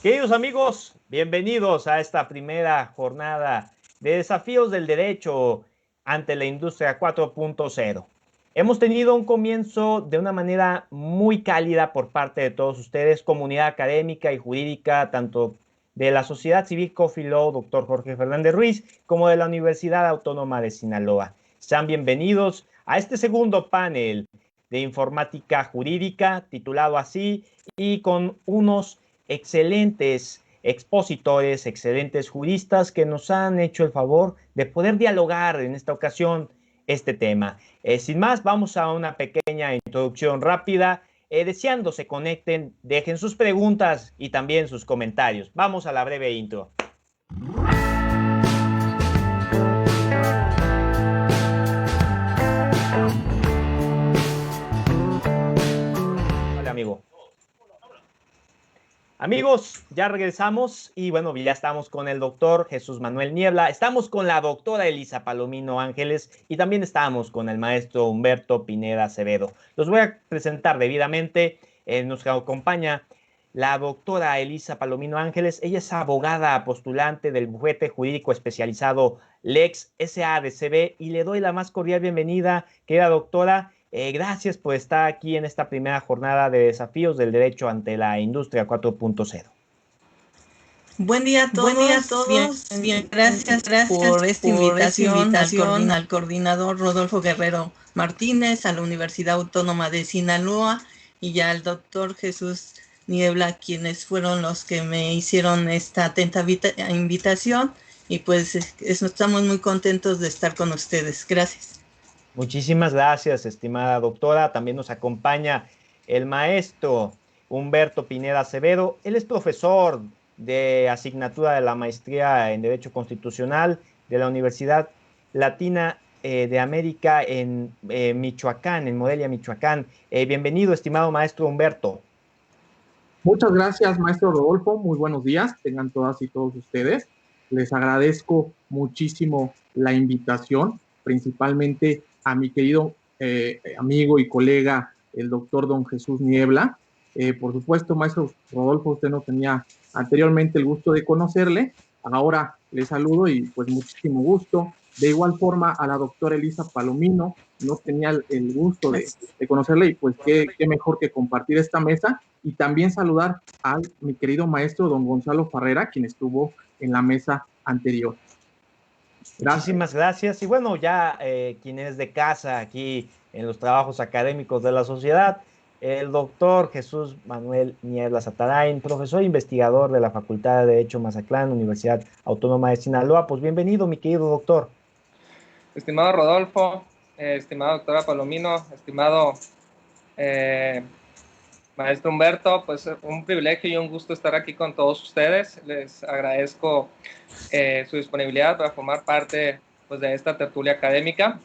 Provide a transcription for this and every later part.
Queridos amigos, bienvenidos a esta primera jornada de desafíos del derecho ante la industria 4.0. Hemos tenido un comienzo de una manera muy cálida por parte de todos ustedes, comunidad académica y jurídica, tanto de la Sociedad Civil Coffee Law, doctor Jorge Fernández Ruiz, como de la Universidad Autónoma de Sinaloa. Sean bienvenidos a este segundo panel de informática jurídica, titulado así, y con unos excelentes expositores, excelentes juristas que nos han hecho el favor de poder dialogar en esta ocasión este tema. Sin más, vamos a una pequeña introducción rápida, deseando se conecten, dejen sus preguntas y también sus comentarios. Vamos a la breve intro. Hola, amigo. Amigos, ya regresamos y bueno, ya estamos con el doctor Jesús Manuel Niebla, estamos con la doctora Elisa Palomino Ángeles y también estamos con el maestro Humberto Pineda Acevedo. Los voy a presentar debidamente. Nos acompaña la doctora Elisa Palomino Ángeles. Ella es abogada postulante del bufete jurídico especializado Lex SADCB y le doy la más cordial bienvenida, querida doctora. Gracias por estar aquí en esta primera jornada de desafíos del derecho ante la industria 4.0. Buen día a todos. Bien, gracias por esta invitación al coordinador Rodolfo Guerrero Martínez, a la Universidad Autónoma de Sinaloa y al doctor Jesús Niebla, quienes fueron los que me hicieron esta atenta invitación. Y pues estamos muy contentos de estar con ustedes. Gracias. Muchísimas gracias, estimada doctora. También nos acompaña el maestro Humberto Pineda Acevedo. Él es profesor de asignatura de la maestría en Derecho Constitucional de la Universidad Latina de América en Michoacán, en Morelia, Michoacán. Bienvenido, estimado maestro Humberto. Muchas gracias, maestro Rodolfo. Muy buenos días, tengan todas y todos ustedes. Les agradezco muchísimo la invitación, principalmente a mi querido amigo y colega, el doctor don Jesús Niebla. Por supuesto, maestro Rodolfo, usted no tenía anteriormente el gusto de conocerle. Ahora le saludo y pues muchísimo gusto. De igual forma a la doctora Elisa Palomino, no tenía el gusto de conocerle y pues qué mejor que compartir esta mesa y también saludar a mi querido maestro don Gonzalo Farrera, quien estuvo en la mesa anterior. Gracias. Muchísimas gracias. Y bueno, ya quien es de casa aquí en los trabajos académicos de la sociedad, el doctor Jesús Manuel Niebla Satarain, profesor e investigador de la Facultad de Derecho Mazatlán, Universidad Autónoma de Sinaloa. Pues bienvenido, mi querido doctor. Estimado Rodolfo, estimada doctora Palomino, estimado maestro Humberto, pues un privilegio y un gusto estar aquí con todos ustedes. Les agradezco su disponibilidad para formar parte pues, de esta tertulia académica.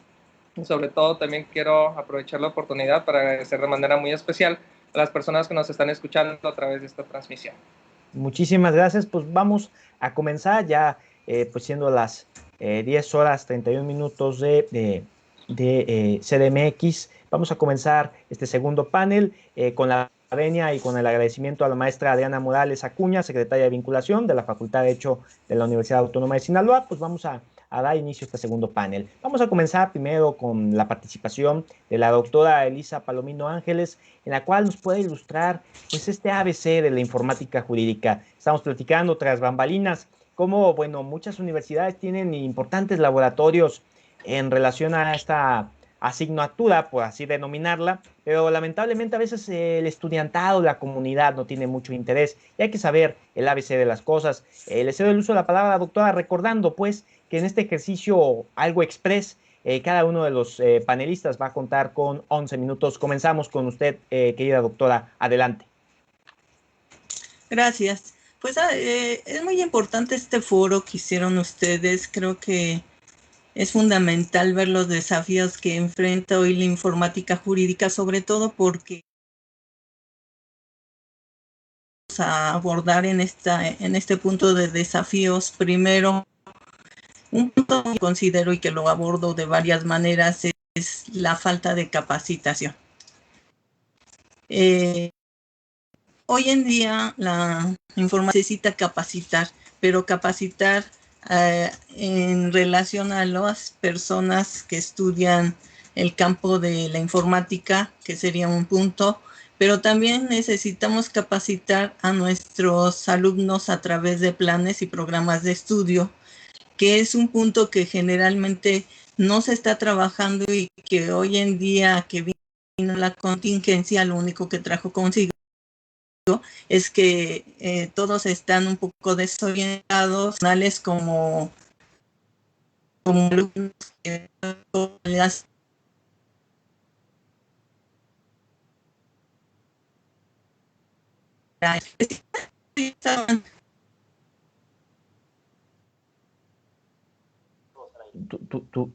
Y sobre todo también quiero aprovechar la oportunidad para agradecer de manera muy especial a las personas que nos están escuchando a través de esta transmisión. Muchísimas gracias. Pues vamos a comenzar ya, pues siendo las 10 horas 31 minutos de CDMX. Vamos a comenzar este segundo panel con la venia y con el agradecimiento a la maestra Adriana Morales Acuña, secretaria de vinculación de la Facultad de Derecho de la Universidad Autónoma de Sinaloa. Pues vamos a dar inicio a este segundo panel. Vamos a comenzar primero con la participación de la doctora Elisa Palomino Ángeles, en la cual nos puede ilustrar pues este ABC de la informática jurídica. Estamos platicando tras bambalinas cómo, bueno, muchas universidades tienen importantes laboratorios en relación a esta asignatura, por así denominarla, pero lamentablemente a veces el estudiantado, la comunidad no tiene mucho interés y hay que saber el ABC de las cosas. Le cedo el uso de la palabra, doctora, recordando pues que en este ejercicio algo express, cada uno de los panelistas va a contar con 11 minutos. Comenzamos con usted, querida doctora. Adelante. Gracias. Pues es muy importante este foro que hicieron ustedes. Creo que es fundamental ver los desafíos que enfrenta hoy la informática jurídica, sobre todo porque vamos a abordar en este punto de desafíos. Primero, un punto que considero y que lo abordo de varias maneras es la falta de capacitación. hoy en día la informática necesita capacitar, pero capacitar en relación a las personas que estudian el campo de la informática, que sería un punto, pero también necesitamos capacitar a nuestros alumnos a través de planes y programas de estudio, que es un punto que generalmente no se está trabajando y que hoy en día que vino la contingencia, lo único que trajo consigo es que todos están un poco desorientados, como alumnos que las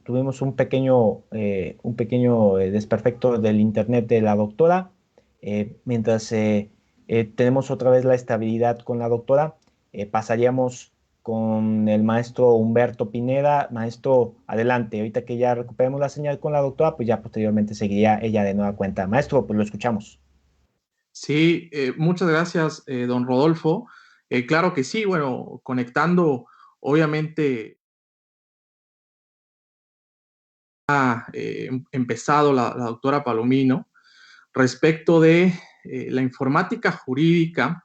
Tuvimos un pequeño desperfecto del internet de la doctora. Mientras tenemos otra vez la estabilidad con la doctora, pasaríamos con el maestro Humberto Pineda. Maestro, adelante. Ahorita que ya recuperemos la señal con la doctora, pues ya posteriormente seguiría ella de nueva cuenta. Maestro, pues lo escuchamos. Sí, muchas gracias, don Rodolfo. Claro que sí, bueno, conectando, obviamente, ha empezado la doctora Palomino respecto de la informática jurídica.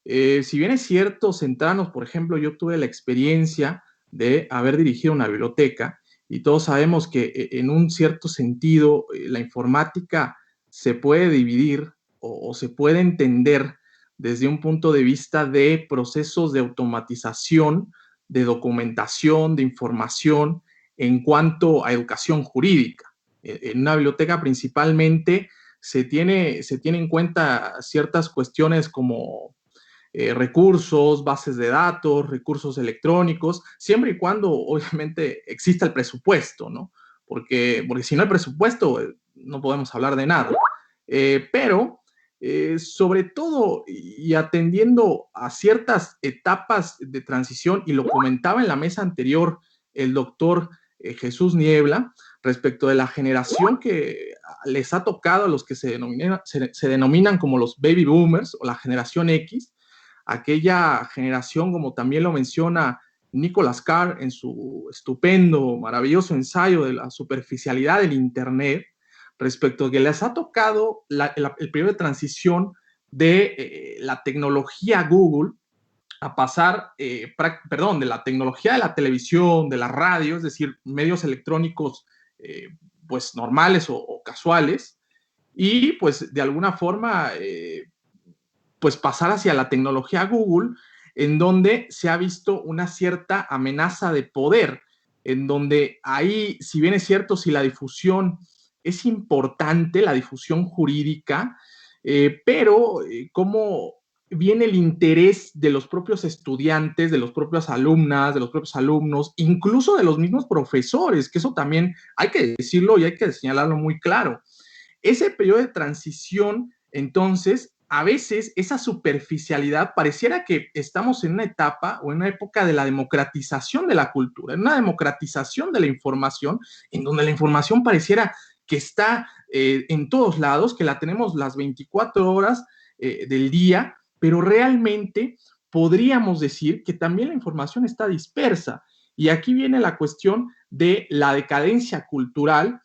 Si bien es cierto, centrarnos, por ejemplo, yo tuve la experiencia de haber dirigido una biblioteca y todos sabemos que en un cierto sentido la informática se puede dividir o se puede entender desde un punto de vista de procesos de automatización, de documentación, de información en cuanto a educación jurídica. En una biblioteca principalmente se tiene en cuenta ciertas cuestiones como recursos, bases de datos, recursos electrónicos, siempre y cuando obviamente exista el presupuesto, ¿no? Porque si no hay presupuesto, no podemos hablar de nada. Pero sobre todo y atendiendo a ciertas etapas de transición, y lo comentaba en la mesa anterior el doctor Jesús Niebla, respecto de la generación que les ha tocado a los que se denominan como los baby boomers o la generación X, aquella generación, como también lo menciona Nicholas Carr en su estupendo, maravilloso ensayo de la superficialidad del Internet, respecto a que les ha tocado el periodo de transición de la tecnología Google a pasar, de la tecnología de la televisión, de la radio, es decir, medios electrónicos pues normales o casuales, y pues de alguna forma pues pasar hacia la tecnología Google, en donde se ha visto una cierta amenaza de poder, en donde ahí, si bien es cierto, si la difusión es importante, la difusión jurídica, pero cómo viene el interés de los propios estudiantes, de los propios alumnas, de los propios alumnos, incluso de los mismos profesores, que eso también hay que decirlo y hay que señalarlo muy claro. Ese periodo de transición, entonces, a veces esa superficialidad pareciera que estamos en una etapa o en una época de la democratización de la cultura, en una democratización de la información, en donde la información pareciera que está en todos lados, que la tenemos las 24 horas del día, pero realmente podríamos decir que también la información está dispersa. Y aquí viene la cuestión de la decadencia cultural,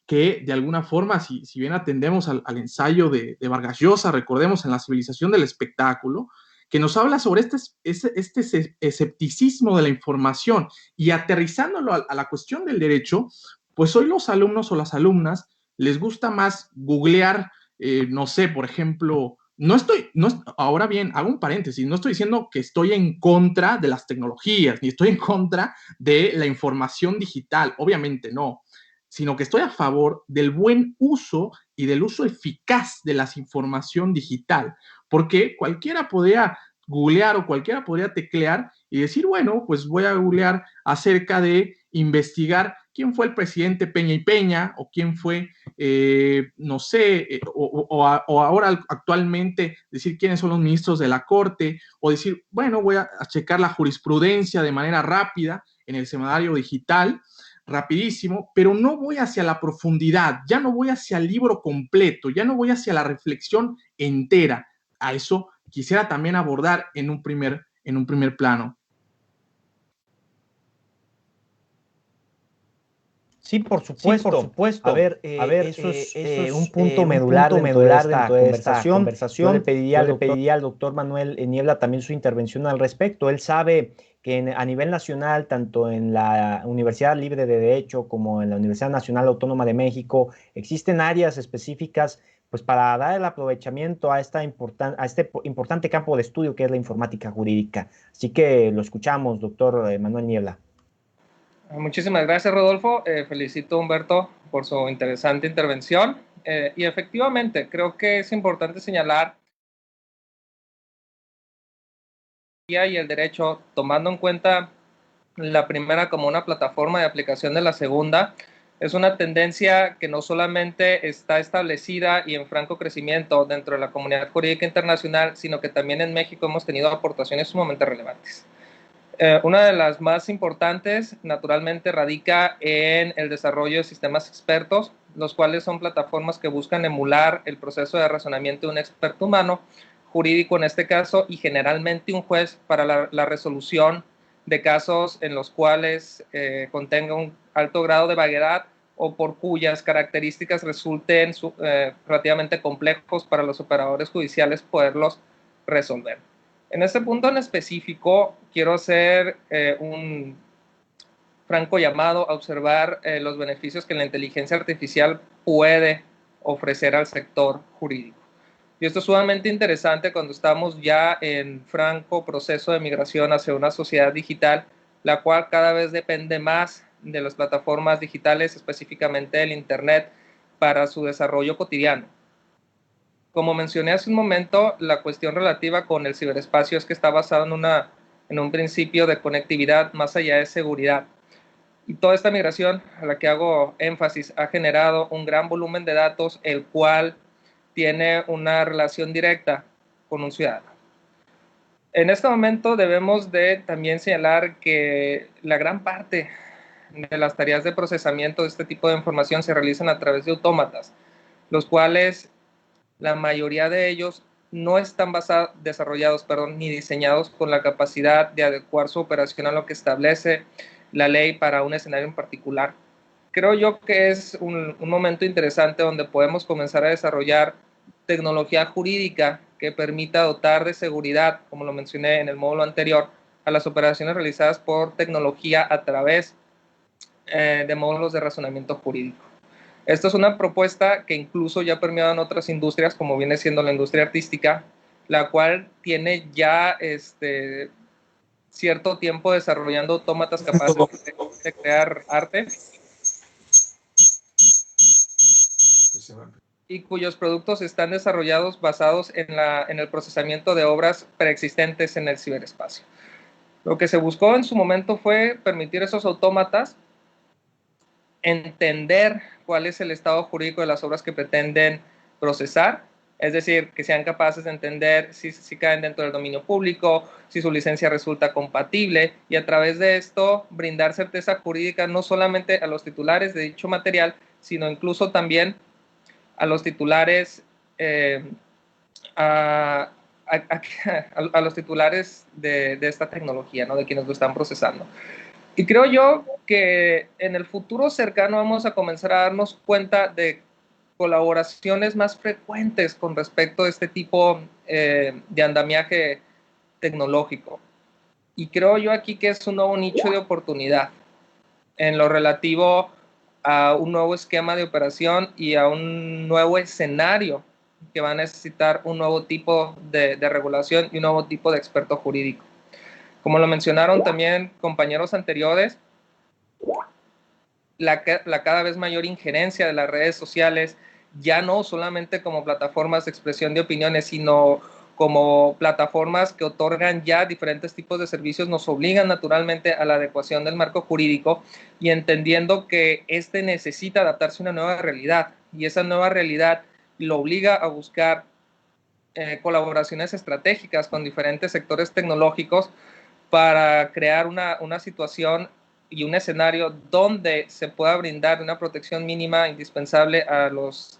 que de alguna forma, si bien atendemos al ensayo de Vargas Llosa, recordemos en La civilización del espectáculo, que nos habla sobre este escepticismo de la información, y aterrizándolo a la cuestión del derecho, pues hoy los alumnos o las alumnas les gusta más googlear, no sé, por ejemplo, ahora bien, hago un paréntesis, no estoy diciendo que estoy en contra de las tecnologías, ni estoy en contra de la información digital, obviamente no, sino que estoy a favor del buen uso y del uso eficaz de la información digital, porque cualquiera podría googlear o cualquiera podría teclear y decir, bueno, pues voy a googlear acerca de investigar quién fue el presidente Peña y Peña, o quién fue, no sé, o ahora actualmente decir quiénes son los ministros de la Corte, o decir, bueno, voy a checar la jurisprudencia de manera rápida en el semanario digital, rapidísimo, pero no voy hacia la profundidad, ya no voy hacia el libro completo, ya no voy hacia la reflexión entera. a eso quisiera también abordar en un primer plano. Sí, por supuesto. A ver, eso es un punto medular dentro de esta conversación. Yo le pediría al doctor Manuel Niebla también su intervención al respecto. Él sabe que a nivel nacional, tanto en la Universidad Libre de Derecho como en la Universidad Nacional Autónoma de México, existen áreas específicas pues, para dar el aprovechamiento a este importante campo de estudio que es la informática jurídica. Así que lo escuchamos, doctor Manuel Niebla. Muchísimas gracias, Rodolfo. Felicito a Humberto por su interesante intervención. Y efectivamente, creo que es importante señalar y el derecho, tomando en cuenta la primera como una plataforma de aplicación de la segunda, es una tendencia que no solamente está establecida y en franco crecimiento dentro de la comunidad jurídica internacional, sino que también en México hemos tenido aportaciones sumamente relevantes. Una de las más importantes, naturalmente, radica en el desarrollo de sistemas expertos, los cuales son plataformas que buscan emular el proceso de razonamiento de un experto humano, jurídico en este caso, y generalmente un juez para la resolución de casos en los cuales contenga un alto grado de vaguedad o por cuyas características resulten relativamente complejos para los operadores judiciales poderlos resolver. En este punto en específico, quiero hacer un franco llamado a observar los beneficios que la inteligencia artificial puede ofrecer al sector jurídico. Y esto es sumamente interesante cuando estamos ya en franco proceso de migración hacia una sociedad digital, la cual cada vez depende más de las plataformas digitales, específicamente del Internet, para su desarrollo cotidiano. Como mencioné hace un momento, la cuestión relativa con el ciberespacio es que está basado en un principio de conectividad más allá de seguridad. Y toda esta migración a la que hago énfasis ha generado un gran volumen de datos, el cual tiene una relación directa con un ciudadano. En este momento debemos de también señalar que la gran parte de las tareas de procesamiento de este tipo de información se realizan a través de autómatas, los cuales la mayoría de ellos no están desarrollados ni diseñados con la capacidad de adecuar su operación a lo que establece la ley para un escenario en particular. Creo yo que es un momento interesante donde podemos comenzar a desarrollar tecnología jurídica que permita dotar de seguridad, como lo mencioné en el módulo anterior, a las operaciones realizadas por tecnología a través de módulos de razonamiento jurídico. Esta es una propuesta que incluso ya ha permeado en otras industrias, como viene siendo la industria artística, la cual tiene ya cierto tiempo desarrollando autómatas capaces de crear arte y cuyos productos están desarrollados basados en el procesamiento de obras preexistentes en el ciberespacio. Lo que se buscó en su momento fue permitir a esos autómatas entender cuál es el estado jurídico de las obras que pretenden procesar, es decir, que sean capaces de entender si caen dentro del dominio público, si su licencia resulta compatible, y a través de esto brindar certeza jurídica no solamente a los titulares de dicho material, sino incluso también a los titulares a los titulares de esta tecnología, ¿no? De quienes lo están procesando. Y creo yo que en el futuro cercano vamos a comenzar a darnos cuenta de colaboraciones más frecuentes con respecto a este tipo de andamiaje tecnológico. Y creo yo aquí que es un nuevo nicho de oportunidad en lo relativo a un nuevo esquema de operación y a un nuevo escenario que va a necesitar un nuevo tipo de regulación y un nuevo tipo de experto jurídico. Como lo mencionaron también compañeros anteriores, la cada vez mayor injerencia de las redes sociales, ya no solamente como plataformas de expresión de opiniones, sino como plataformas que otorgan ya diferentes tipos de servicios, nos obligan naturalmente a la adecuación del marco jurídico y entendiendo que este necesita adaptarse a una nueva realidad, y esa nueva realidad lo obliga a buscar colaboraciones estratégicas con diferentes sectores tecnológicos para crear una situación y un escenario donde se pueda brindar una protección mínima indispensable a los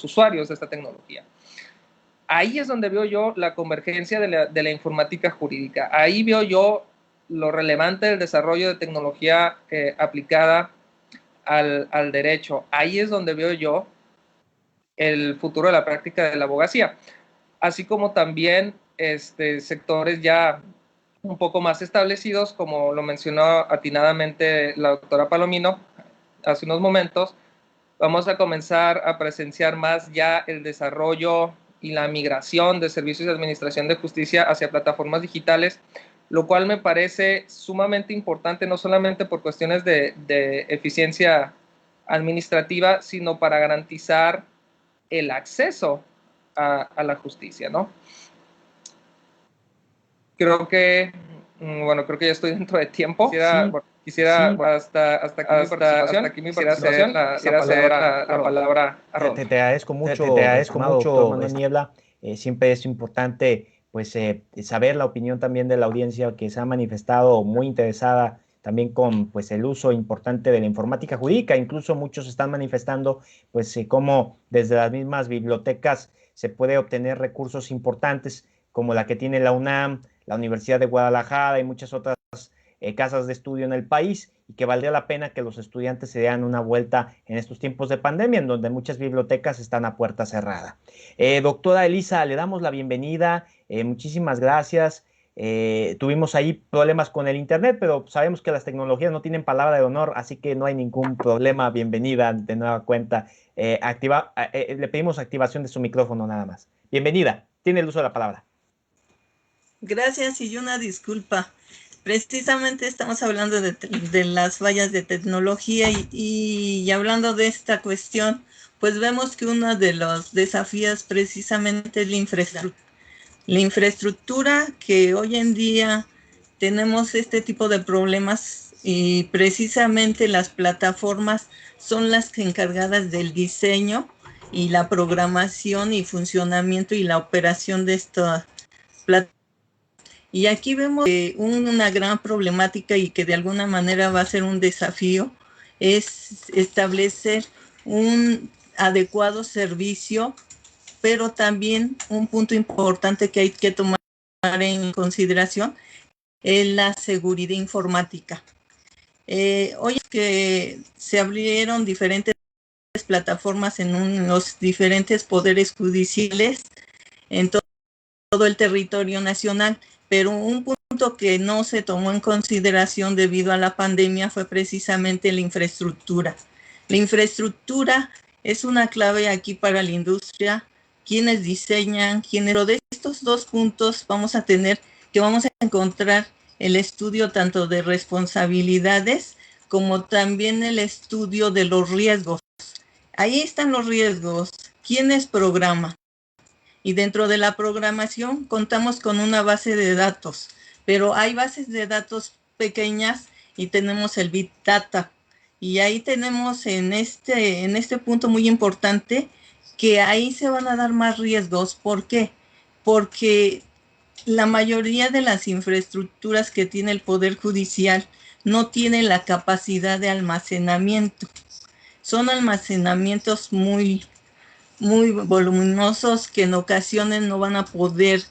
usuarios de esta tecnología. ahí es donde veo yo la convergencia de la informática jurídica. Ahí veo yo lo relevante del desarrollo de tecnología aplicada al derecho. Ahí es donde veo yo el futuro de la práctica de la abogacía, así como también sectores ya un poco más establecidos, como lo mencionó atinadamente la doctora Palomino hace unos momentos. Vamos a comenzar a presenciar más ya el desarrollo y la migración de servicios de administración de justicia hacia plataformas digitales, lo cual me parece sumamente importante, no solamente por cuestiones de eficiencia administrativa, sino para garantizar el acceso a la justicia, ¿no? Creo que ya estoy dentro de tiempo. Quisiera hasta aquí mi participación. Quisiera ceder la palabra a Rodolfo. Te agradezco mucho, doctor Manuel Niebla. Siempre es importante pues saber la opinión también de la audiencia, que se ha manifestado muy interesada también con pues el uso importante de la informática jurídica. Incluso muchos están manifestando pues cómo desde las mismas bibliotecas se puede obtener recursos importantes como la que tiene la UNAM, la Universidad de Guadalajara y muchas otras casas de estudio en el país, y que valdría la pena que los estudiantes se dieran una vuelta en estos tiempos de pandemia, en donde muchas bibliotecas están a puerta cerrada. Doctora Elisa, le damos la bienvenida. Muchísimas gracias. Tuvimos ahí problemas con el internet, pero sabemos que las tecnologías no tienen palabra de honor, así que no hay ningún problema. Bienvenida de nueva cuenta. Le pedimos activación de su micrófono nada más. Bienvenida. Tiene el uso de la palabra. Gracias y una disculpa. Precisamente estamos hablando de las fallas de tecnología y hablando de esta cuestión, pues vemos que uno de los desafíos precisamente es la infraestructura, que hoy en día tenemos este tipo de problemas y precisamente las plataformas son las encargadas del diseño y la programación y funcionamiento y la operación de esta plataforma. Y aquí vemos una gran problemática y que de alguna manera va a ser un desafío, es establecer un adecuado servicio, pero también un punto importante que hay que tomar en consideración es la seguridad informática. Hoy que se abrieron diferentes plataformas en los diferentes poderes judiciales en todo el territorio nacional, pero un punto que no se tomó en consideración debido a la pandemia fue precisamente la infraestructura. La infraestructura es una clave aquí para la industria, quienes diseñan, pero de estos dos puntos vamos a encontrar el estudio tanto de responsabilidades como también el estudio de los riesgos. Ahí están los riesgos. ¿Quiénes programan? Y dentro de la programación contamos con una base de datos, pero hay bases de datos pequeñas y tenemos el Big Data. Y ahí tenemos en este punto muy importante que ahí se van a dar más riesgos. ¿Por qué? Porque la mayoría de las infraestructuras que tiene el Poder Judicial no tienen la capacidad de almacenamiento. Son almacenamientos muy voluminosos que en ocasiones no van a poder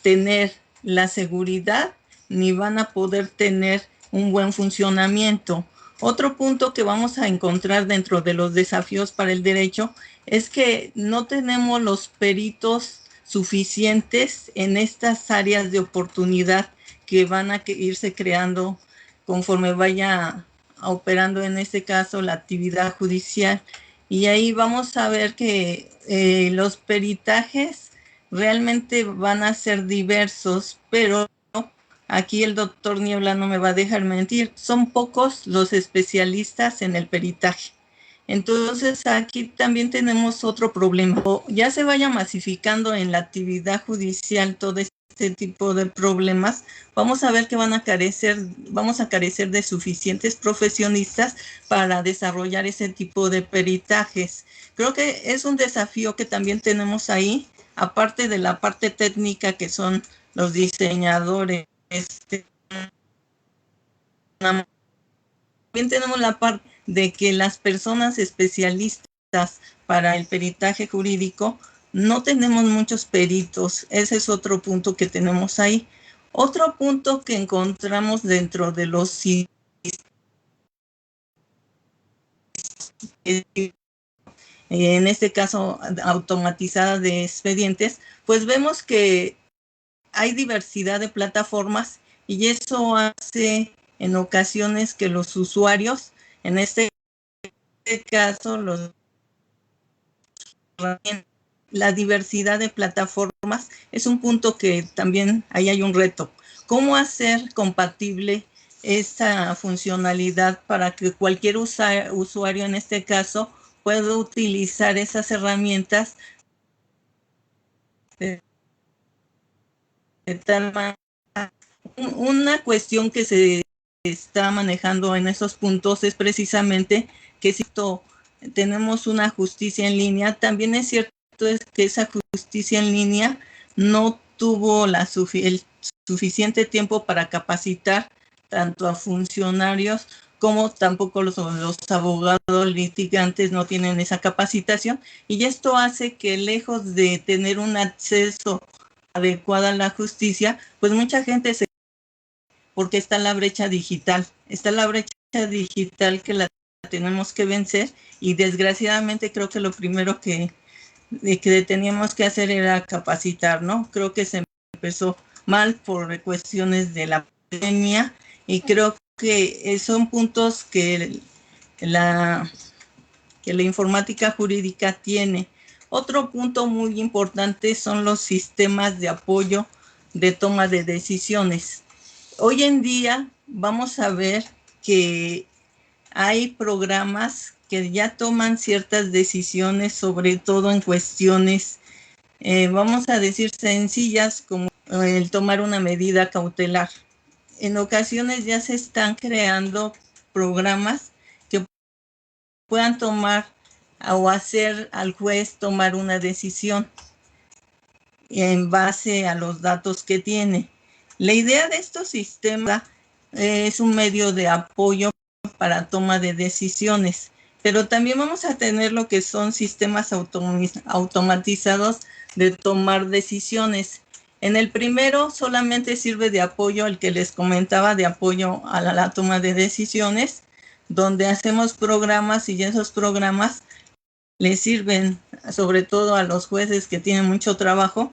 tener la seguridad ni van a poder tener un buen funcionamiento. Otro punto que vamos a encontrar dentro de los desafíos para el derecho es que no tenemos los peritos suficientes en estas áreas de oportunidad que van a irse creando conforme vaya operando en este caso la actividad judicial. Y ahí vamos a ver que los peritajes realmente van a ser diversos, pero aquí el doctor Niebla no me va a dejar mentir, son pocos los especialistas en el peritaje. Entonces aquí también tenemos otro problema. Ya se vaya masificando en la actividad judicial todo este tipo de problemas, vamos a ver que vamos a carecer de suficientes profesionistas para desarrollar ese tipo de peritajes. Creo que es un desafío que también tenemos ahí, aparte de la parte técnica que son los diseñadores. También tenemos la parte de que las personas especialistas para el peritaje jurídico no tenemos muchos peritos. Ese es otro punto que tenemos ahí. Otro punto que encontramos dentro de los sistemas, en este caso automatizadas de expedientes, pues vemos que hay diversidad de plataformas y eso hace en ocasiones que los usuarios, en este caso, la diversidad de plataformas es un punto que también ahí hay un reto. ¿Cómo hacer compatible esta funcionalidad para que cualquier usuario en este caso pueda utilizar esas herramientas de tal manera? Una cuestión que se está manejando en esos puntos es precisamente que si tenemos una justicia en línea, también es cierto que esa justicia en línea no tuvo el suficiente tiempo para capacitar tanto a funcionarios como tampoco los abogados litigantes no tienen esa capacitación, y esto hace que lejos de tener un acceso adecuado a la justicia, pues mucha gente se... porque está la brecha digital que la tenemos que vencer, y desgraciadamente creo que lo primero que teníamos que hacer era capacitar, ¿no? Creo que se empezó mal por cuestiones de la pandemia, y creo que son puntos que la informática jurídica tiene. Otro punto muy importante son los sistemas de apoyo de toma de decisiones. Hoy en día vamos a ver que hay programas que ya toman ciertas decisiones, sobre todo en cuestiones, vamos a decir, sencillas, como el tomar una medida cautelar. En ocasiones ya se están creando programas que puedan tomar o hacer al juez tomar una decisión en base a los datos que tiene. La idea de estos sistemas es un medio de apoyo para toma de decisiones, pero también vamos a tener lo que son sistemas automatizados de tomar decisiones. En el primero solamente sirve de apoyo al que les comentaba, de apoyo a la toma de decisiones, donde hacemos programas, y esos programas les sirven sobre todo a los jueces que tienen mucho trabajo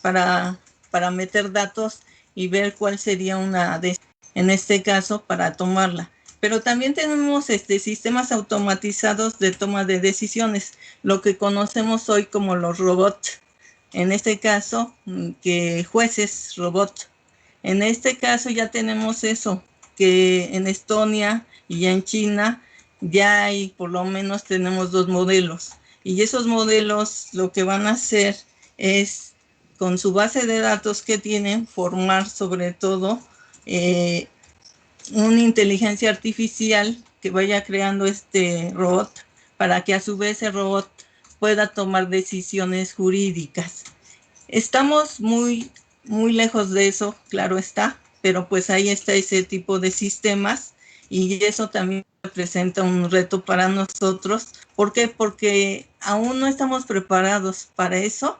para meter datos y ver cuál sería una decisión, en este caso, para tomarla. Pero también tenemos sistemas automatizados de toma de decisiones, lo que conocemos hoy como los robots. En este caso, que jueces robot. En este caso ya tenemos eso, que en Estonia y en China ya hay, por lo menos tenemos 2 modelos. Y esos modelos lo que van a hacer es, con su base de datos que tienen, formar sobre todo una inteligencia artificial que vaya creando este robot, para que a su vez el robot pueda tomar decisiones jurídicas. Estamos muy lejos de eso, claro está, pero pues ahí está ese tipo de sistemas, y eso también representa un reto para nosotros. ¿Por qué? Porque aún no estamos preparados para eso,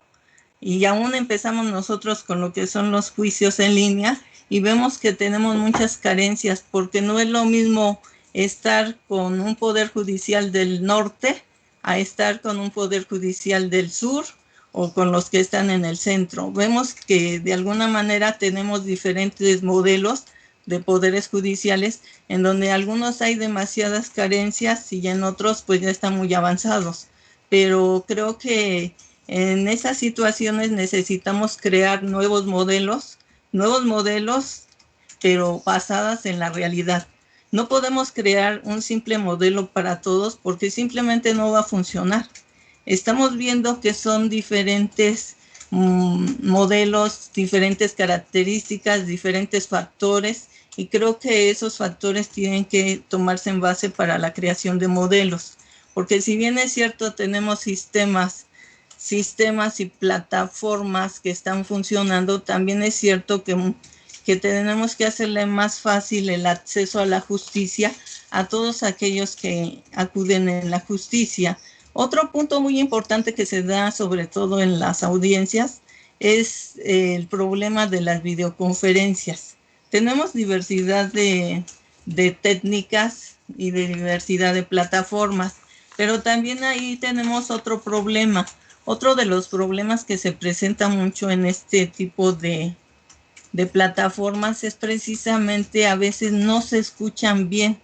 y aún empezamos nosotros con lo que son los juicios en línea, y vemos que tenemos muchas carencias, porque no es lo mismo estar con un poder judicial del norte a estar con un poder judicial del sur o con los que están en el centro. Vemos que de alguna manera tenemos diferentes modelos de poderes judiciales, en donde algunos hay demasiadas carencias y en otros pues ya están muy avanzados. Pero creo que en esas situaciones necesitamos crear nuevos modelos, pero basadas en la realidad. No podemos crear un simple modelo para todos, porque simplemente no va a funcionar. Estamos viendo que son diferentes modelos, diferentes características, diferentes factores, y creo que esos factores tienen que tomarse en base para la creación de modelos. Porque si bien es cierto, tenemos sistemas y plataformas que están funcionando, también es cierto que tenemos que hacerle más fácil el acceso a la justicia a todos aquellos que acuden en la justicia, Otro punto muy importante que se da sobre todo en las audiencias es el problema de las videoconferencias. Tenemos diversidad de técnicas y de diversidad de plataformas, pero también ahí tenemos otro problema. Otro de los problemas que se presenta mucho en este tipo de plataformas es precisamente a veces no se escuchan bien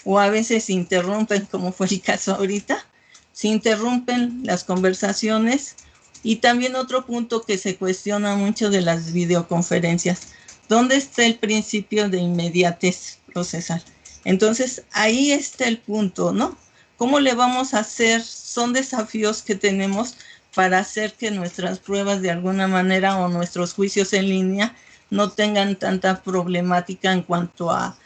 o a veces se interrumpen, como fue el caso ahorita. Se interrumpen las conversaciones. Y también otro punto que se cuestiona mucho de las videoconferencias, ¿dónde está el principio de inmediatez procesal? Entonces, ahí está el punto, ¿no? ¿Cómo le vamos a hacer? Son desafíos que tenemos para hacer que nuestras pruebas de alguna manera o nuestros juicios en línea no tengan tanta problemática en cuanto a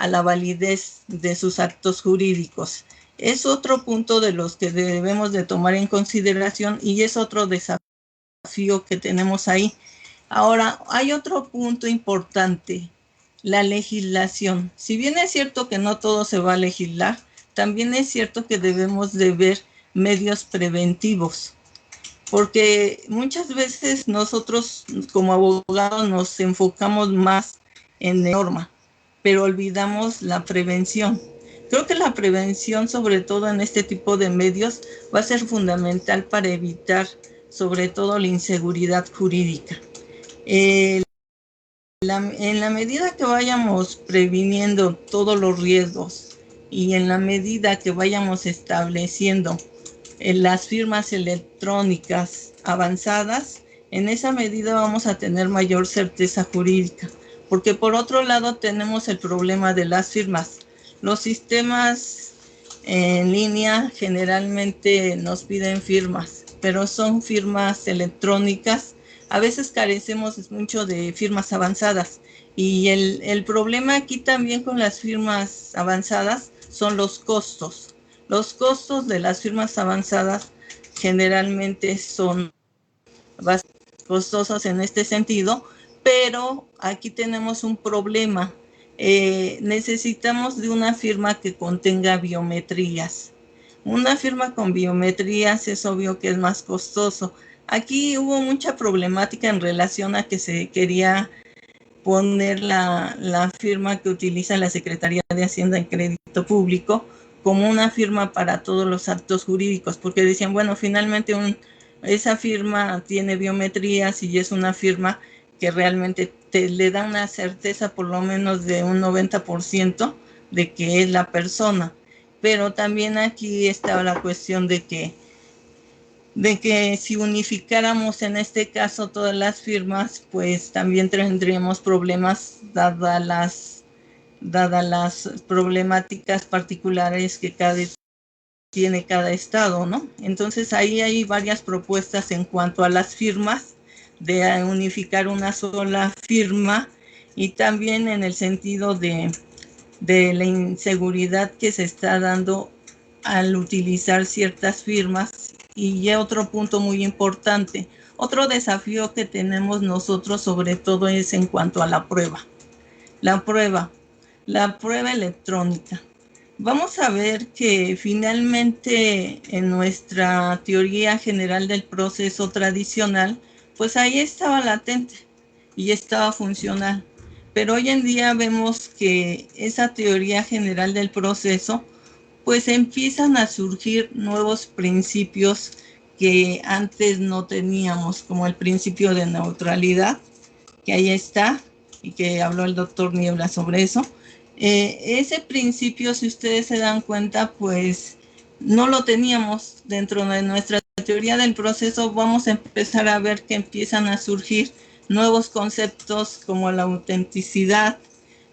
la validez de sus actos jurídicos. Es otro punto de los que debemos de tomar en consideración y es otro desafío que tenemos ahí. Ahora, hay otro punto importante, la legislación. Si bien es cierto que no todo se va a legislar, también es cierto que debemos de ver medios preventivos, porque muchas veces nosotros como abogados nos enfocamos más en la norma, pero olvidamos la prevención. Creo que la prevención, sobre todo en este tipo de medios, va a ser fundamental para evitar, sobre todo, la inseguridad jurídica. En la medida que vayamos previniendo todos los riesgos y en la medida que vayamos estableciendo las firmas electrónicas avanzadas, en esa medida vamos a tener mayor certeza jurídica. Porque por otro lado tenemos el problema de las firmas. Los sistemas en línea generalmente nos piden firmas, pero son firmas electrónicas. A veces carecemos mucho de firmas avanzadas. Y el problema aquí también con las firmas avanzadas son los costos. Los costos de las firmas avanzadas generalmente son bastante costosos en este sentido, pero aquí tenemos un problema. Necesitamos de una firma que contenga biometrías. Una firma con biometrías es obvio que es más costoso. Aquí hubo mucha problemática en relación a que se quería poner la firma que utiliza la Secretaría de Hacienda en Crédito Público como una firma para todos los actos jurídicos, porque decían, bueno, finalmente esa firma tiene biometrías y es una firma que realmente le da una certeza por lo menos de un 90% de que es la persona. Pero también aquí estaba la cuestión de que si unificáramos en este caso todas las firmas, pues también tendríamos problemas dadas las problemáticas particulares que tiene cada estado, ¿no? Entonces ahí hay varias propuestas en cuanto a las firmas, de unificar una sola firma y también en el sentido de la inseguridad que se está dando al utilizar ciertas firmas. Y otro punto muy importante, otro desafío que tenemos nosotros sobre todo es en cuanto a la prueba. La prueba electrónica. Vamos a ver que finalmente en nuestra teoría general del proceso tradicional, pues ahí estaba latente y estaba funcional. Pero hoy en día vemos que esa teoría general del proceso, pues empiezan a surgir nuevos principios que antes no teníamos, como el principio de neutralidad, que ahí está, y que habló el doctor Niebla sobre eso. Ese principio, si ustedes se dan cuenta, pues no lo teníamos dentro de nuestra teoría del proceso. Vamos a empezar a ver que empiezan a surgir nuevos conceptos como la autenticidad,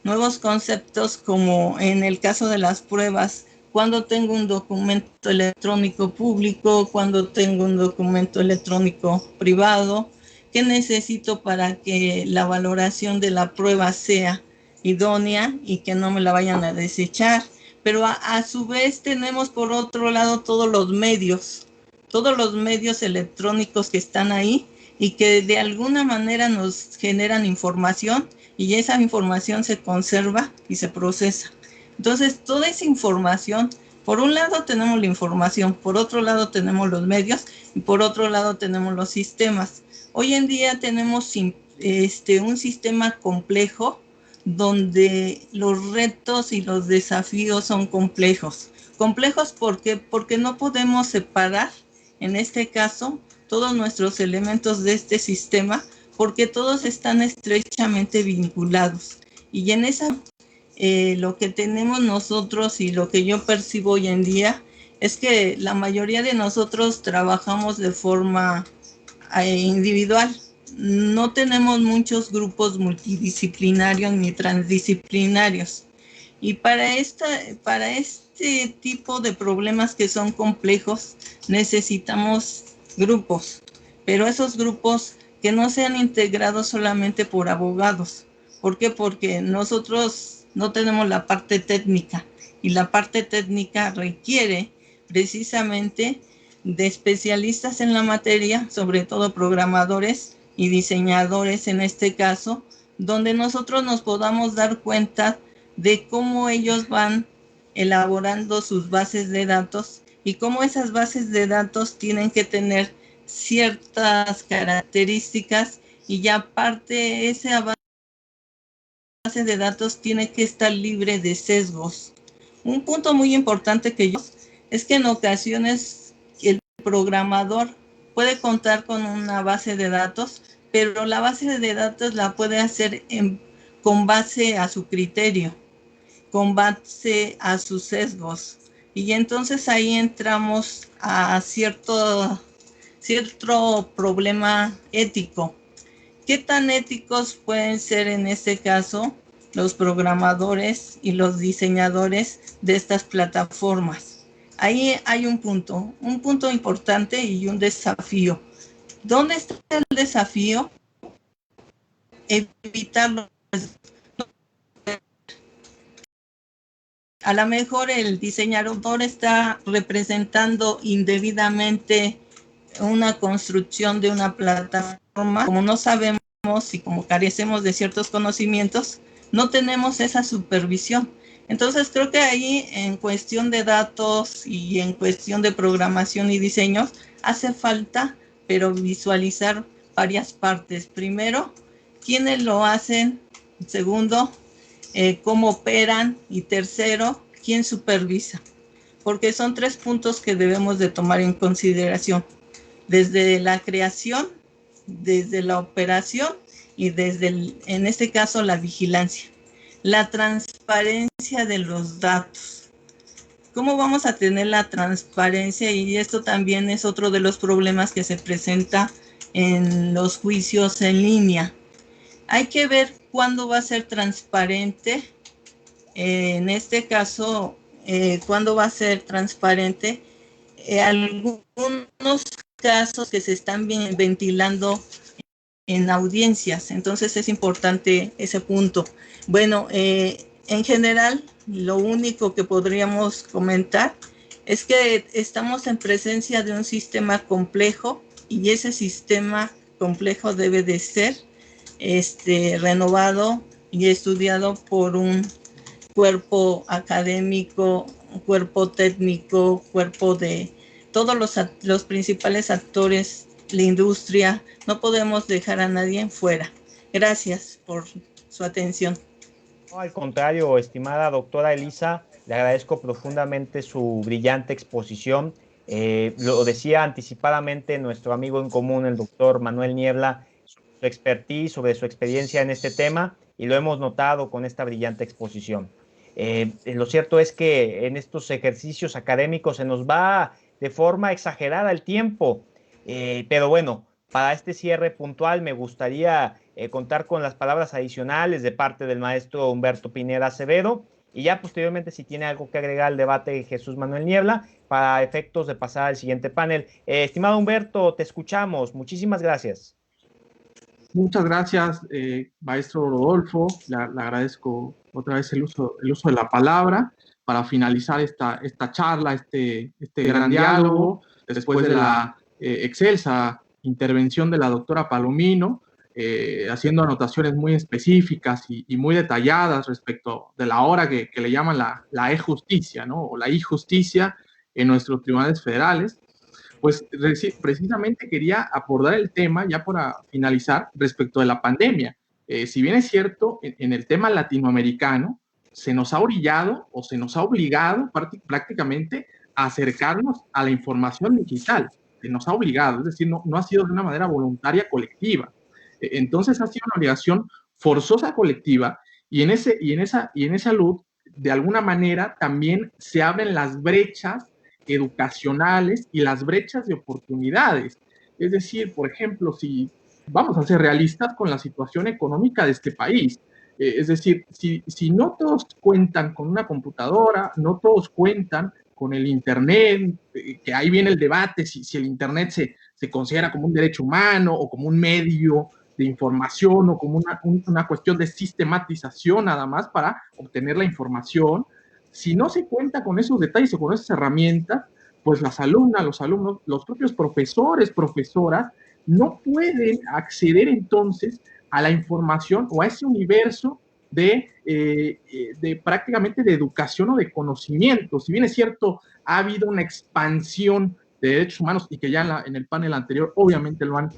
nuevos conceptos como en el caso de las pruebas, cuando tengo un documento electrónico público, cuando tengo un documento electrónico privado, ¿qué necesito para que la valoración de la prueba sea idónea y que no me la vayan a desechar? Pero a su vez tenemos por otro lado todos los medios electrónicos que están ahí y que de alguna manera nos generan información y esa información se conserva y se procesa. Entonces, toda esa información, Por un lado tenemos la información, por otro lado tenemos los medios y por otro lado tenemos los sistemas. Hoy en día tenemos un sistema complejo donde los retos y los desafíos son complejos. Complejos ¿por qué? Porque no podemos separar, en este caso, todos nuestros elementos de este sistema, porque todos están estrechamente vinculados. Y en esa, lo que tenemos nosotros y lo que yo percibo hoy en día es que la mayoría de nosotros trabajamos de forma individual. No tenemos muchos grupos multidisciplinarios ni transdisciplinarios. Y para este tipo de problemas que son complejos, necesitamos grupos, pero esos grupos que no sean integrados solamente por abogados. ¿Por qué? Porque nosotros no tenemos la parte técnica, y la parte técnica requiere precisamente de especialistas en la materia, sobre todo programadores y diseñadores en este caso, donde nosotros nos podamos dar cuenta de cómo ellos van elaborando sus bases de datos y cómo esas bases de datos tienen que tener ciertas características, y ya aparte esa base de datos tiene que estar libre de sesgos. Un punto muy importante que yo es que en ocasiones el programador puede contar con una base de datos, pero la base de datos la puede hacer con base a su criterio, con base a sus sesgos. Y entonces ahí entramos a cierto problema ético. ¿Qué tan éticos pueden ser en este caso los programadores y los diseñadores de estas plataformas? Ahí hay un punto importante y un desafío. ¿Dónde está el desafío? Evitarlo. A lo mejor el diseñador está representando indebidamente una construcción de una plataforma. Como no sabemos y como carecemos de ciertos conocimientos, no tenemos esa supervisión. Entonces creo que ahí, en cuestión de datos y en cuestión de programación y diseño, hace falta, pero visualizar varias partes. Primero, quiénes lo hacen. Segundo, cómo operan. Y tercero, quién supervisa. Porque son 3 puntos que debemos de tomar en consideración. Desde la creación, desde la operación y desde, en este caso, la vigilancia. La transparencia de los datos. ¿Cómo vamos a tener la transparencia? Y esto también es otro de los problemas que se presenta en los juicios en línea. Hay que ver cuándo va a ser transparente. En este caso, cuándo va a ser transparente. Algunos casos que se están ventilando en audiencias. Entonces es importante ese punto. Bueno, en general, lo único que podríamos comentar es que estamos en presencia de un sistema complejo, y ese sistema complejo debe de ser renovado y estudiado por un cuerpo académico, un cuerpo técnico, cuerpo de todos los principales actores, la industria. No podemos dejar a nadie fuera. Gracias por su atención. No, al contrario, estimada doctora Elisa, le agradezco profundamente su brillante exposición. Lo decía anticipadamente nuestro amigo en común, el doctor Manuel Niebla, su expertise, sobre su experiencia en este tema, y lo hemos notado con esta brillante exposición. Lo cierto es que en estos ejercicios académicos se nos va de forma exagerada el tiempo, pero bueno, para este cierre puntual me gustaría contar con las palabras adicionales de parte del maestro Humberto Pineda Acevedo, y ya posteriormente, si tiene algo que agregar al debate, Jesús Manuel Niebla, para efectos de pasar al siguiente panel. Estimado Humberto, te escuchamos. Muchísimas gracias. Muchas gracias, maestro Rodolfo. Le agradezco otra vez el uso de la palabra para finalizar esta charla, este gran diálogo, después de la excelsa intervención de la doctora Palomino. haciendo anotaciones muy específicas y muy detalladas respecto de la hora que le llaman la e-justicia, ¿no? O la e-justicia en nuestros tribunales federales. Pues precisamente quería abordar el tema, ya para finalizar, respecto de la pandemia. Si bien es cierto, en el tema latinoamericano, se nos ha orillado o se nos ha obligado prácticamente a acercarnos a la información digital. Se nos ha obligado, es decir, no ha sido de una manera voluntaria colectiva. Entonces ha sido una obligación forzosa colectiva y en esa luz, de alguna manera, también se abren las brechas educacionales y las brechas de oportunidades. Es decir, por ejemplo, si vamos a ser realistas con la situación económica de este país, es decir, si no todos cuentan con una computadora, no todos cuentan con el Internet, que ahí viene el debate si el Internet se considera como un derecho humano o como un medio de información o como una cuestión de sistematización nada más para obtener la información. Si no se cuenta con esos detalles o con esas herramientas, pues las alumnas, los alumnos, los propios profesores, profesoras, no pueden acceder entonces a la información o a ese universo de prácticamente de educación o de conocimiento. Si bien es cierto, ha habido una expansión de derechos humanos y que ya en el panel anterior obviamente lo han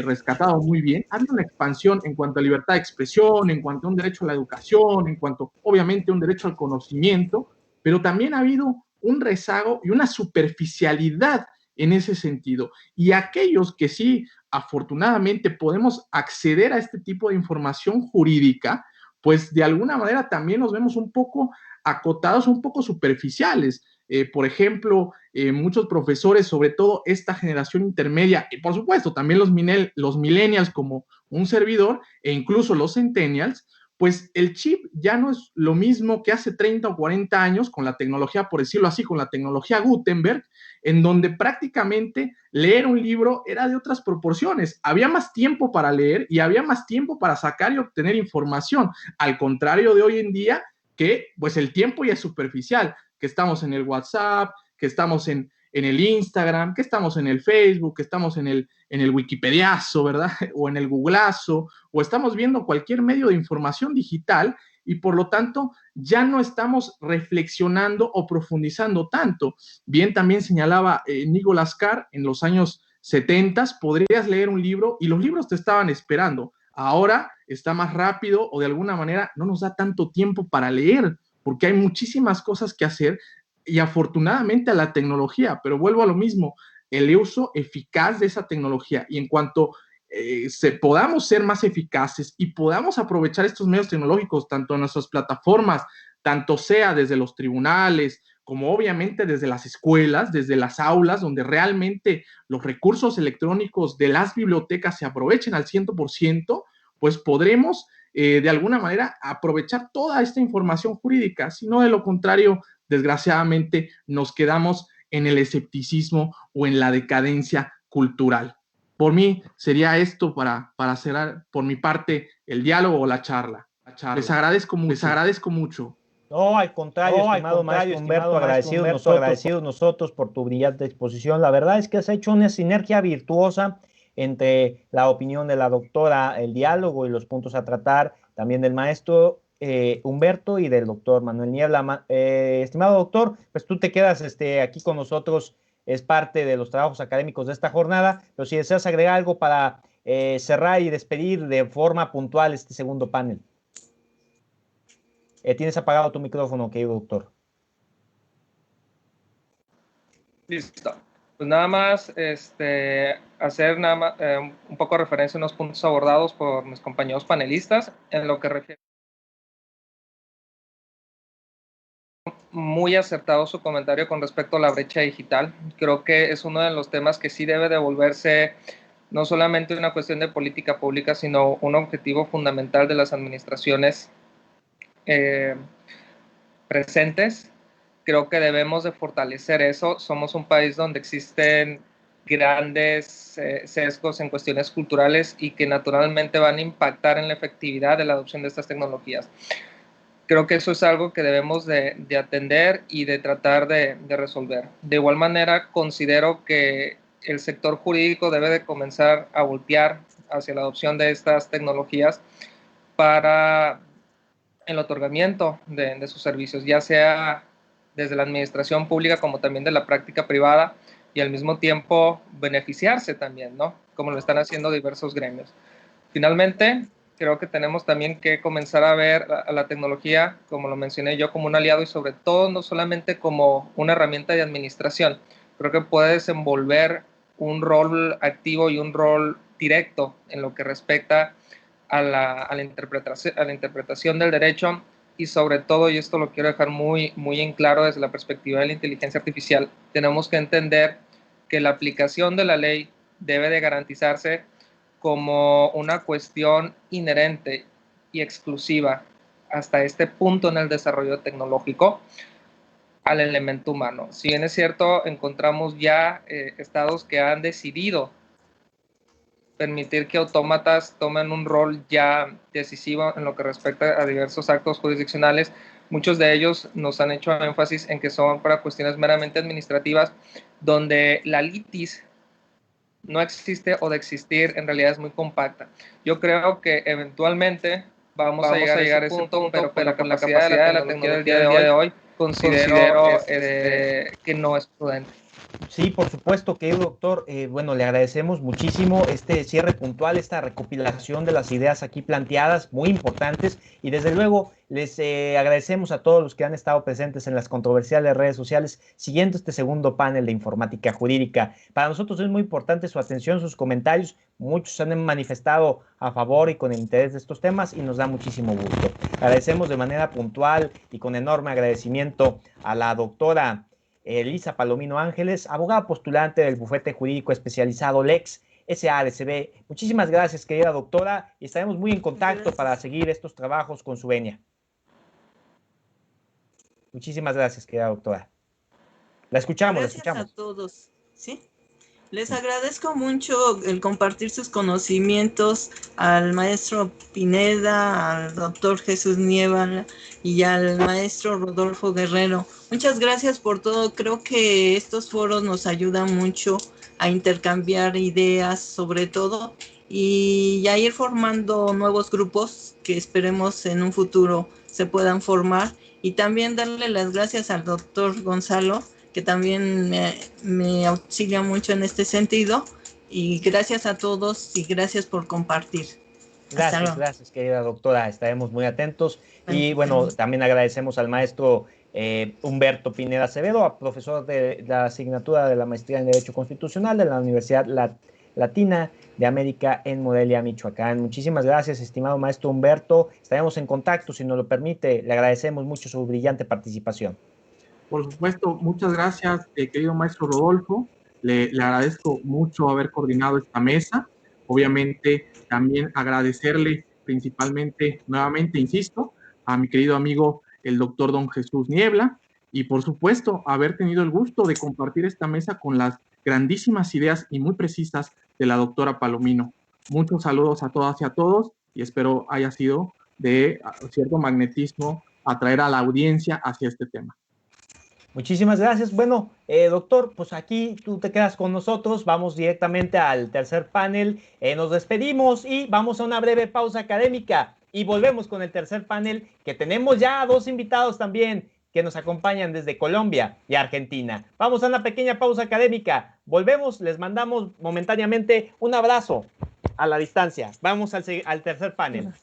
rescatado muy bien, ha habido una expansión en cuanto a libertad de expresión, en cuanto a un derecho a la educación, en cuanto obviamente a un derecho al conocimiento, pero también ha habido un rezago y una superficialidad en ese sentido. Y aquellos que sí, afortunadamente, podemos acceder a este tipo de información jurídica, pues de alguna manera también nos vemos un poco acotados, un poco superficiales. Por ejemplo, muchos profesores, sobre todo esta generación intermedia, y por supuesto también los millennials como un servidor, e incluso los centennials, pues el chip ya no es lo mismo que hace 30 o 40 años con la tecnología, por decirlo así, con la tecnología Gutenberg, en donde prácticamente leer un libro era de otras proporciones. Había más tiempo para leer y había más tiempo para sacar y obtener información, al contrario de hoy en día, que pues el tiempo ya es superficial, que estamos en el WhatsApp, que estamos en el Instagram, que estamos en el Facebook, que estamos en el Wikipediazo, ¿verdad? O en el Googleazo, o estamos viendo cualquier medio de información digital y por lo tanto ya no estamos reflexionando o profundizando tanto. Bien, también señalaba Nicolás Carr, en los años 70 podrías leer un libro y los libros te estaban esperando. Ahora está más rápido o de alguna manera no nos da tanto tiempo para leer porque hay muchísimas cosas que hacer y afortunadamente a la tecnología, pero vuelvo a lo mismo, el uso eficaz de esa tecnología y en cuanto podamos ser más eficaces y podamos aprovechar estos medios tecnológicos tanto en nuestras plataformas, tanto sea desde los tribunales, como obviamente desde las escuelas, desde las aulas, donde realmente los recursos electrónicos de las bibliotecas se aprovechen al 100%, pues podremos de alguna manera aprovechar toda esta información jurídica, si no de lo contrario, desgraciadamente nos quedamos en el escepticismo o en la decadencia cultural. Por mí sería esto para cerrar por mi parte el diálogo o la charla. Les agradezco mucho. No, al contrario, estimado maestro Humberto, agradecidos nosotros por tu brillante exposición. La verdad es que has hecho una sinergia virtuosa entre la opinión de la doctora, el diálogo y los puntos a tratar, también del maestro Humberto y del doctor Manuel Niebla. Estimado doctor, pues tú te quedas aquí con nosotros, es parte de los trabajos académicos de esta jornada, pero si deseas agregar algo para cerrar y despedir de forma puntual este segundo panel. Tienes apagado tu micrófono, querido doctor. Listo. Pues nada más hacer un poco de referencia a unos puntos abordados por mis compañeros panelistas en lo que refiere. Muy acertado su comentario con respecto a la brecha digital. Creo que es uno de los temas que sí debe de volverse no solamente una cuestión de política pública, sino un objetivo fundamental de las administraciones presentes. Creo que debemos de fortalecer eso. Somos un país donde existen grandes sesgos en cuestiones culturales y que naturalmente van a impactar en la efectividad de la adopción de estas tecnologías. Creo que eso es algo que debemos de atender y de tratar de resolver. De igual manera, considero que el sector jurídico debe de comenzar a voltear hacia la adopción de estas tecnologías para el otorgamiento de sus servicios, ya sea desde la administración pública como también de la práctica privada, y al mismo tiempo beneficiarse también, ¿no? Como lo están haciendo diversos gremios. Finalmente, creo que tenemos también que comenzar a ver a la tecnología, como lo mencioné yo, como un aliado y sobre todo no solamente como una herramienta de administración. Creo que puede desenvolver un rol activo y un rol directo en lo que respecta a la interpretación del derecho, y sobre todo, y esto lo quiero dejar muy en claro desde la perspectiva de la inteligencia artificial, tenemos que entender que la aplicación de la ley debe de garantizarse como una cuestión inherente y exclusiva hasta este punto en el desarrollo tecnológico al elemento humano. Si bien es cierto, encontramos ya estados que han decidido permitir que autómatas tomen un rol ya decisivo en lo que respecta a diversos actos jurisdiccionales. Muchos de ellos nos han hecho énfasis en que son para cuestiones meramente administrativas, donde la litis no existe o de existir en realidad es muy compacta. Yo creo que eventualmente vamos a llegar a ese punto, pero con la capacidad de la tecnología del día de hoy, considero que no es prudente. Sí, por supuesto, querido doctor. Bueno, le agradecemos muchísimo este cierre puntual, esta recopilación de las ideas aquí planteadas, muy importantes, y desde luego les agradecemos a todos los que han estado presentes en las controversiales redes sociales siguiendo este segundo panel de informática jurídica. Para nosotros es muy importante su atención, sus comentarios. Muchos se han manifestado a favor y con el interés de estos temas y nos da muchísimo gusto. Agradecemos de manera puntual y con enorme agradecimiento a la doctora Elisa Palomino Ángeles, abogada postulante del bufete jurídico especializado Lex SADCB. Muchísimas gracias, querida doctora, y estaremos muy en contacto para seguir estos trabajos con su venia. Muchísimas gracias, querida doctora. La escuchamos, gracias la escuchamos. A todos. ¿Sí? Les agradezco mucho el compartir sus conocimientos al maestro Pineda, al doctor Jesús Niebla y al maestro Rodolfo Guerrero. Muchas gracias por todo. Creo que estos foros nos ayudan mucho a intercambiar ideas sobre todo y a ir formando nuevos grupos que esperemos en un futuro se puedan formar. Y también darle las gracias al doctor Gonzalo, que también me auxilia mucho en este sentido. Y gracias a todos y gracias por compartir. Gracias, querida doctora. Estaremos muy atentos. Y bueno, también agradecemos al maestro Humberto Pineda Acevedo, profesor de la asignatura de la maestría en Derecho Constitucional de la Universidad Latina de América en Morelia, Michoacán. Muchísimas gracias, estimado maestro Humberto. Estaremos en contacto, si nos lo permite. Le agradecemos mucho su brillante participación. Por supuesto, muchas gracias, querido maestro Rodolfo. Le agradezco mucho haber coordinado esta mesa. Obviamente, también agradecerle principalmente, nuevamente, insisto, a mi querido amigo, el doctor don Jesús Niebla, y por supuesto, haber tenido el gusto de compartir esta mesa con las grandísimas ideas y muy precisas de la doctora Palomino. Muchos saludos a todas y a todos, y espero haya sido de cierto magnetismo atraer a la audiencia hacia este tema. Muchísimas gracias. Bueno, doctor, pues aquí tú te quedas con nosotros. Vamos directamente al tercer panel. Nos despedimos y vamos a una breve pausa académica. Y volvemos con el tercer panel, que tenemos ya dos invitados también que nos acompañan desde Colombia y Argentina. Vamos a una pequeña pausa académica. Volvemos, les mandamos momentáneamente un abrazo a la distancia. Vamos al tercer panel.